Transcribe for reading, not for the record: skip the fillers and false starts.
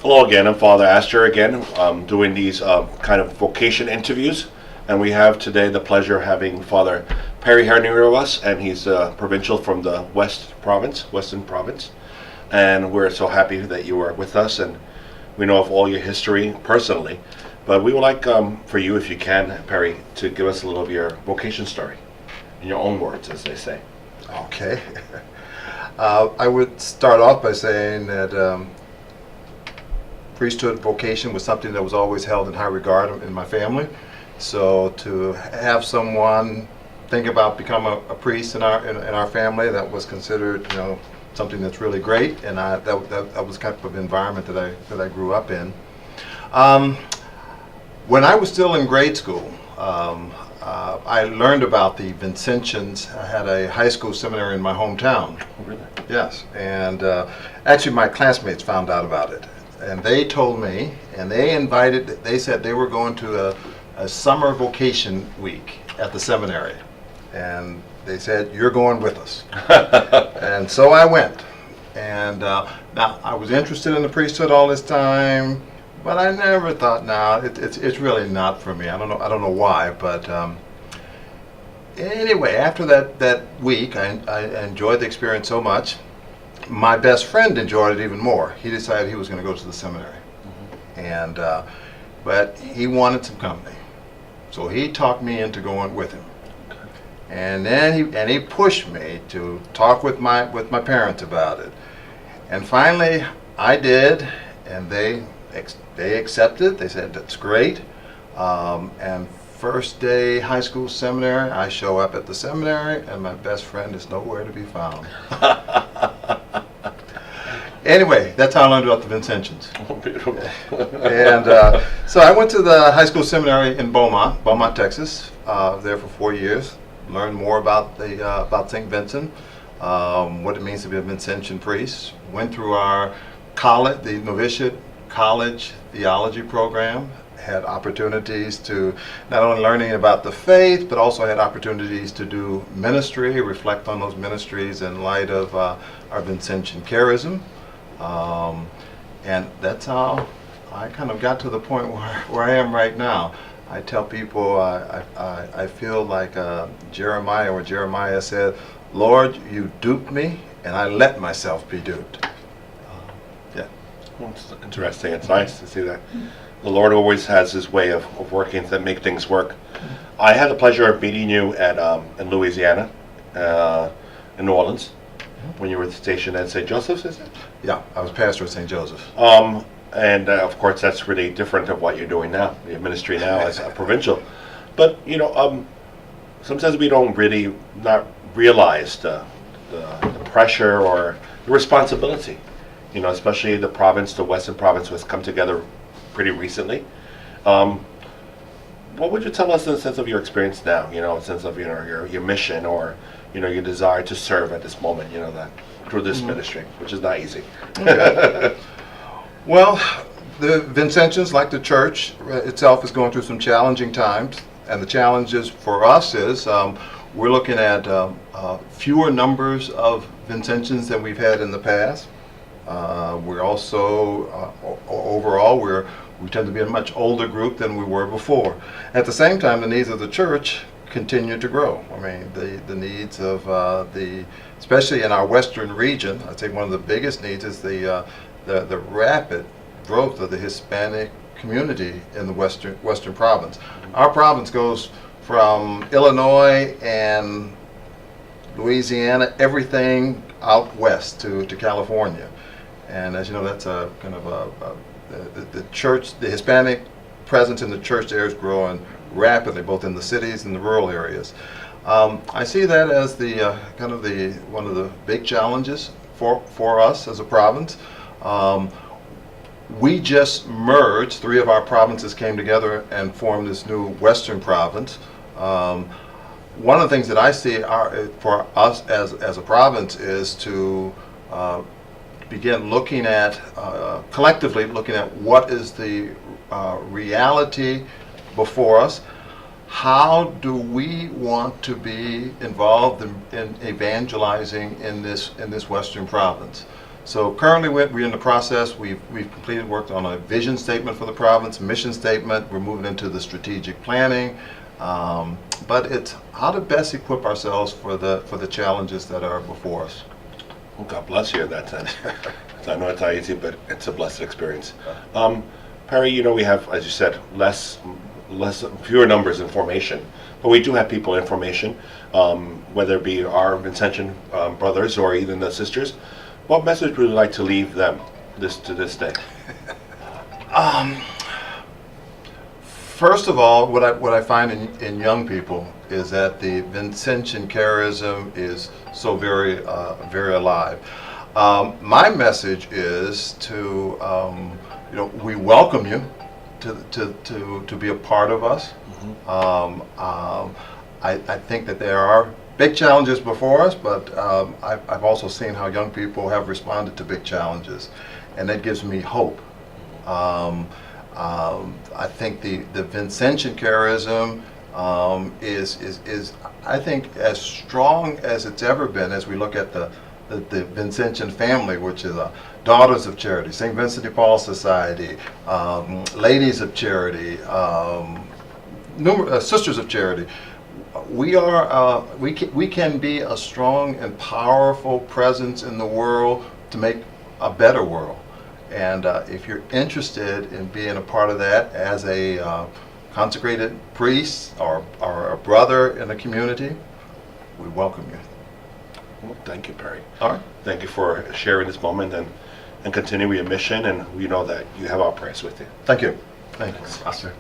Hello again, I'm Father Astor again, doing these kind of vocation interviews, and we have today the pleasure of having Father Perry here with us, and he's provincial from the Western Province, and we're so happy that you are with us, and we know of all your history personally, but we would like for you, if you can, Perry, to give us a little of your vocation story, in your own words, as they say. Okay. I would start off by saying that priesthood vocation was something that was always held in high regard in my family. So to have someone think about becoming a priest in our family, that was considered, something that's really great, and that was kind of environment that I grew up in. When I was still in grade school, I learned about the Vincentians. I had a high school seminary in my hometown. Oh, really? Yes, and actually my classmates found out about it. And they told me, and they said they were going to a summer vocation week at the seminary. And they said, "You're going with us." And so I went. And now I was interested in the priesthood all this time, but I never thought, it's really not for me. I don't know why, but anyway, after that week, I enjoyed the experience so much. My best friend enjoyed it even more. He decided he was going to go to the seminary, and but he wanted some company, so he talked me into going with him. And then he pushed me to talk with my parents about it, and finally I did, and they accepted. They said that's great. And first day high school seminary, I show up at the seminary, and my best friend is nowhere to be found. Anyway, that's how I learned about the Vincentians. Oh, beautiful. And so I went to the high school seminary in Beaumont, Texas. There for 4 years. Learned more about St. Vincent, what it means to be a Vincentian priest. Went through our college, the novitiate college theology program. Had opportunities to not only learning about the faith, but also had opportunities to do ministry, reflect on those ministries in light of our Vincentian charism. And that's how I kind of got to the point where I am right now. I tell people I feel like Jeremiah said, "Lord, you duped me, and I let myself be duped." Yeah. Well, it's interesting. It's nice to see that. The Lord always has His way of working to make things work. I had the pleasure of meeting you at in Louisiana, in New Orleans, when you were stationed at St. Joseph's, is it? Yeah, I was pastor at St. Joseph's. And of course, that's really different of what you're doing now, your ministry now as a provincial. But sometimes we don't really not realize the pressure or the responsibility. Especially the Western Province, has come together pretty recently. What would you tell us in the sense of your experience now? In the sense of your mission or your desire to serve at this moment. That through this ministry, which is not easy. Okay. Well, the Vincentians, like the church itself, is going through some challenging times, and the challenges for us is we're looking at fewer numbers of Vincentians than we've had in the past. We're also overall we tend to be a much older group than we were before. At the same time, the needs of the church continue to grow. I mean, the needs of especially in our western region, I'd say one of the biggest needs is the rapid growth of the Hispanic community in the western province. Our province goes from Illinois and Louisiana, everything out west to California. And as you know, that's a kind of the church, the Hispanic presence in the church there is growing rapidly, both in the cities and the rural areas. I see that as the kind of one of the big challenges for us as a province. We just merged, 3 of our provinces came together and formed this new Western province. One of the things that I see for us as a province is to begin looking at, collectively looking at what is the reality before us. How do we want to be involved in evangelizing in this Western province? So currently we're in the process. We've completed work on a vision statement for the province, mission statement. We're moving into the strategic planning. But it's how to best equip ourselves for the challenges that are before us. Well, God bless you in that sense. I know it's not easy, but it's a blessed experience. Perry, you know, we have, as you said, fewer numbers in formation, but we do have people in formation, whether it be our Vincentian brothers or even the sisters. What message would you like to leave them to this day? First of all, what I find in young people is that the Vincentian charism is so very alive. My message is to we welcome you to be a part of us. I think that there are big challenges before us, but I've also seen how young people have responded to big challenges, and that gives me hope. I think the Vincentian charism is I think as strong as it's ever been as we look at the Vincentian family, which is Daughters of Charity, St. Vincent de Paul Society, Ladies of Charity, Sisters of Charity. We can be a strong and powerful presence in the world to make a better world. And if you're interested in being a part of that as a consecrated priest or a brother in the community, we welcome you. Well, thank you, Perry. All right. Thank you for sharing this moment and continuing your mission, and we know that you have our prayers with you. Thank you. Thank you, Pastor.